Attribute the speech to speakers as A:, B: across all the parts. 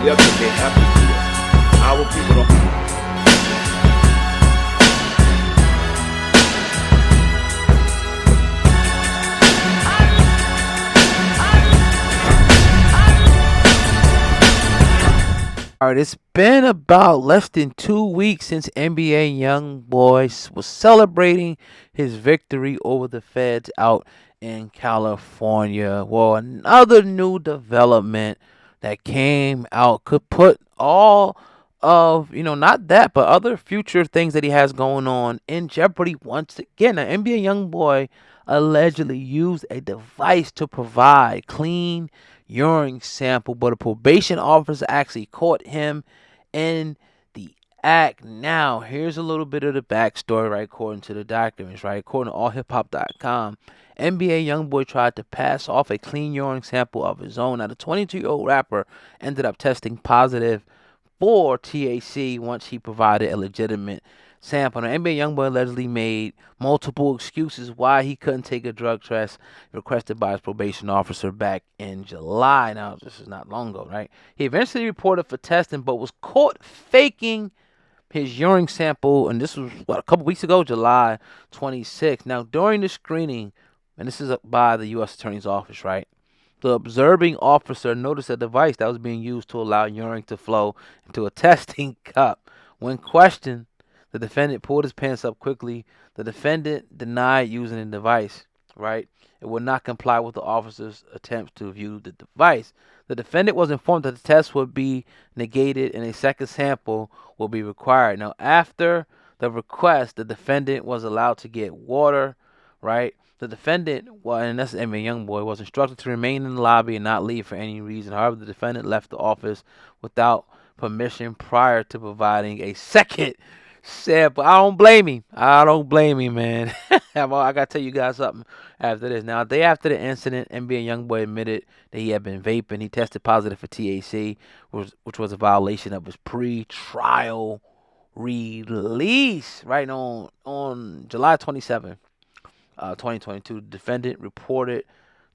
A: We have to make empathy. Our people don't.
B: All right, it's been about less than 2 weeks since NBA Youngboy was celebrating his victory over the feds out in California. Well, another new development that came out could put all of, not that, but other future things that he has going on in jeopardy once again. Now, NBA Youngboy allegedly used a device to provide clean urine sample, but a probation officer actually caught him in the act. Now, here's a little bit of the backstory, right, according to the documents, right? According to AllHipHop.com, NBA Youngboy tried to pass off a clean urine sample of his own. Now, the 22-year-old rapper ended up testing positive for THC once he provided a legitimate sample. Now, NBA Youngboy allegedly made multiple excuses why he couldn't take a drug test requested by his probation officer back in July. Now, this is not long ago, right? He eventually reported for testing, but was caught faking his urine sample, and this was, a couple weeks ago, July 26th. Now, during the screening, and this is by the U.S. Attorney's Office, right? The observing officer noticed a device that was being used to allow urine to flow into a testing cup. When questioned, the defendant pulled his pants up quickly. The defendant denied using the device, right? It would not comply with the officer's attempts to view the device. The defendant was informed that the test would be negated and a second sample will be required. Now, after the request, the defendant was allowed to get water, right? The defendant, and that's NBA Youngboy, was instructed to remain in the lobby and not leave for any reason. However, the defendant left the office without permission prior to providing a second sample. I don't blame him. I don't blame him, man. I gotta tell you guys something after this. Now, a day after the incident, NBA Youngboy admitted that he had been vaping. He tested positive for THC, which was a violation of his pre-trial release. Right on July 27th. 2022, the defendant reported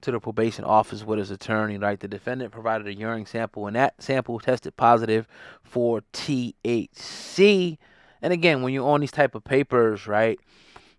B: to the probation office with his attorney, right? The defendant provided a urine sample, and that sample tested positive for THC. And again, when you're on these type of papers, right,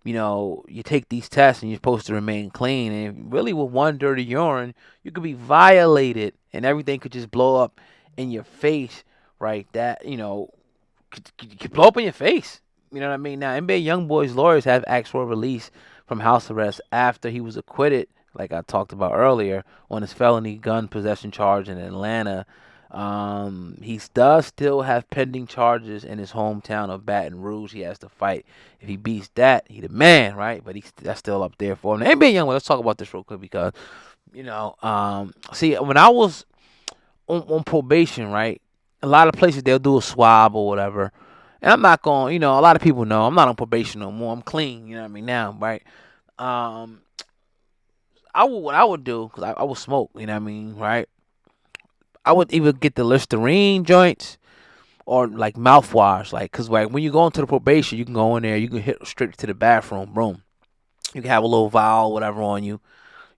B: you take these tests and you're supposed to remain clean. And really, with one dirty urine, you could be violated and everything could just blow up in your face, right? That, could blow up in your face. You know what I mean? Now, NBA Youngboy's lawyers have asked for a release from house arrest after he was acquitted, like I talked about earlier, on his felony gun possession charge in Atlanta. He does still have pending charges in his hometown of Baton Rouge. He has to fight. If he beats that, he the man, right? But that's still up there for him. Now, NBA Youngboy, let's talk about this real quick because, see, when I was on probation, right, a lot of places they'll do a swab or whatever. And I'm not going, a lot of people know I'm not on probation no more. I'm clean, you know what I mean, now, right? What I would do, because I would smoke, you know what I mean, right? I would either get the Listerine joints or like mouthwash, like, because like when you go into the probation, you can go in there, you can hit straight to the bathroom, boom. You can have a little vial, whatever on you,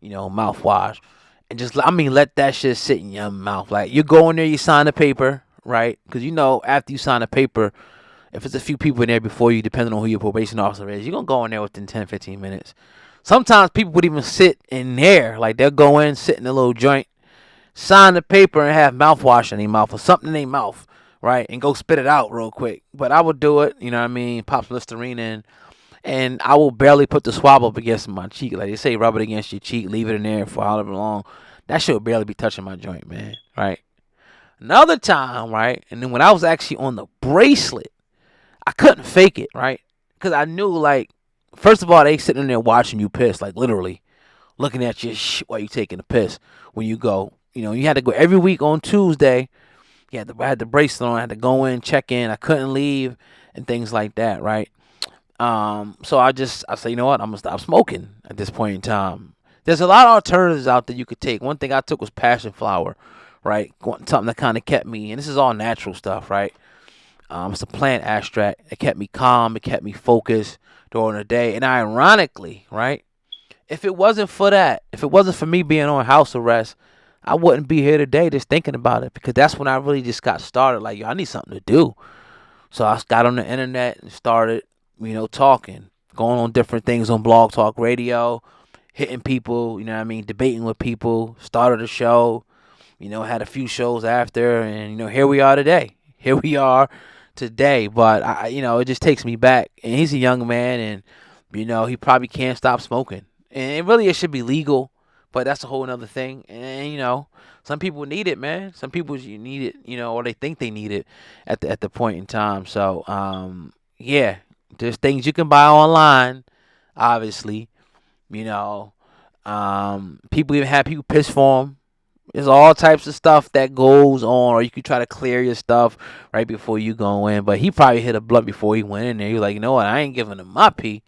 B: mouthwash. And just, let that shit sit in your mouth. Like, you go in there, you sign the paper, right? Because, after you sign the paper, if it's a few people in there before you, depending on who your probation officer is, you're going to go in there within 10, 15 minutes. Sometimes people would even sit in there. Like, they'll go in, sit in a little joint, sign the paper, and have mouthwash in their mouth or something in their mouth, right? And go spit it out real quick. But I would do it, pop some Listerine in. And I will barely put the swab up against my cheek. Like they say, rub it against your cheek, leave it in there for however long. That shit will barely be touching my joint, man, right? Another time, right? And then when I was actually on the bracelet, I couldn't fake it, right? Because I knew, like, first of all, they sitting there watching you piss, like, literally looking at your shit while you taking a piss when you go. You had to go every week on Tuesday. I had the bracelet on. I had to go in, check in. I couldn't leave and things like that, right? So I say, you know what? I'm going to stop smoking at this point in time. There's a lot of alternatives out there you could take. One thing I took was passion flower, right? Something that kind of kept me, and this is all natural stuff, right? It's a plant extract. It kept me calm. It kept me focused during the day. And ironically, right, if it wasn't for that, if it wasn't for me being on house arrest, I wouldn't be here today just thinking about it, because that's when I really just got started. Like, yo, I need something to do. So I got on the internet and started, talking, going on different things on Blog Talk Radio, hitting people, debating with people, started a show, had a few shows after, and, here we are today. Here we are today. But, it just takes me back. And he's a young man, and, he probably can't stop smoking. And really, it should be legal, but that's a whole nother thing. And, some people need it, man. Some people you need it, or they think they need it at the point in time. So, yeah, there's things you can buy online, obviously. You know, people even have people piss for them. There's all types of stuff that goes on, or you can try to clear your stuff right before you go in. But he probably hit a blunt before he went in there. He was like, you know what, I ain't giving him my pee.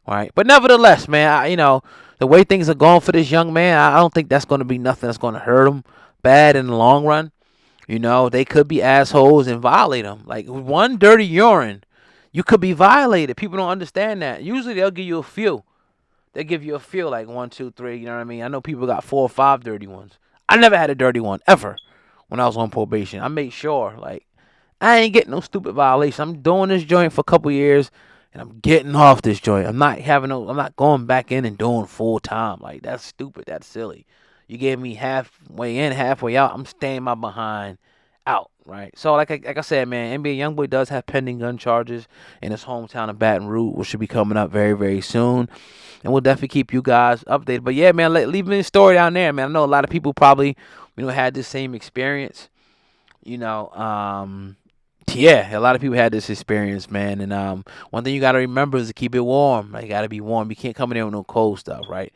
B: Right. But nevertheless, man, the way things are going for this young man, I don't think that's going to be nothing that's going to hurt him bad in the long run. They could be assholes and violate him. Like, one dirty urine, you could be violated. People don't understand that. Usually they'll give you a few. They give you a few, like 1, 2, 3. You know what I mean? I know people got 4 or 5 dirty ones. I never had a dirty one ever when I was on probation. I made sure, like, I ain't getting no stupid violation. I'm doing this joint for a couple years, and I'm getting off this joint. I'm not going back in and doing full time. Like, that's stupid. That's silly. You gave me halfway in, halfway out. I'm staying my behind out, right? So, like I said, man, NBA Youngboy does have pending gun charges in his hometown of Baton Rouge, which should be coming up very, very soon. And we'll definitely keep you guys updated. But yeah, man, leave me a story down there, man. I know a lot of people probably, had this same experience. Yeah, a lot of people had this experience, man. And one thing you got to remember is to keep it warm. Like, you got to be warm. You can't come in there with no cold stuff, right?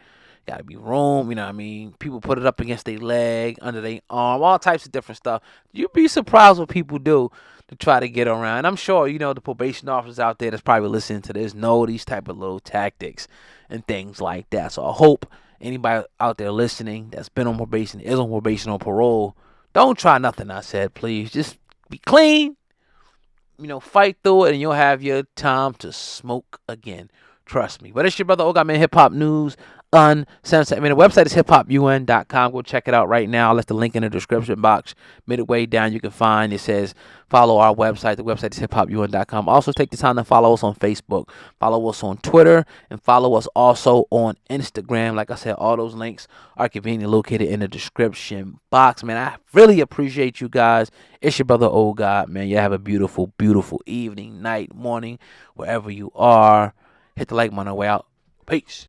B: Got to be room, you know what I mean? People put it up against their leg, under their arm, all types of different stuff. You'd be surprised what people do to try to get around. And I'm sure, the probation officers out there that's probably listening to this know these type of little tactics and things like that. So I hope anybody out there listening that's been on probation, is on probation or parole, don't try nothing I said, please. Just be clean. Fight through it, and you'll have your time to smoke again. Trust me. But it's your brother Oga, man. Hip Hop News Uncensored. The website is hiphopun.com. Go check it out right now. I'll left the link in the description box. Midway down, you can find it says follow our website. The website is hiphopun.com. Also, take the time to follow us on Facebook, follow us on Twitter, and follow us also on Instagram. Like I said, all those links are conveniently located in the description box. Man, I really appreciate you guys. It's your brother Oga, man. You have a beautiful, beautiful evening, night, morning, wherever you are. Hit the like button on the way out. Peace.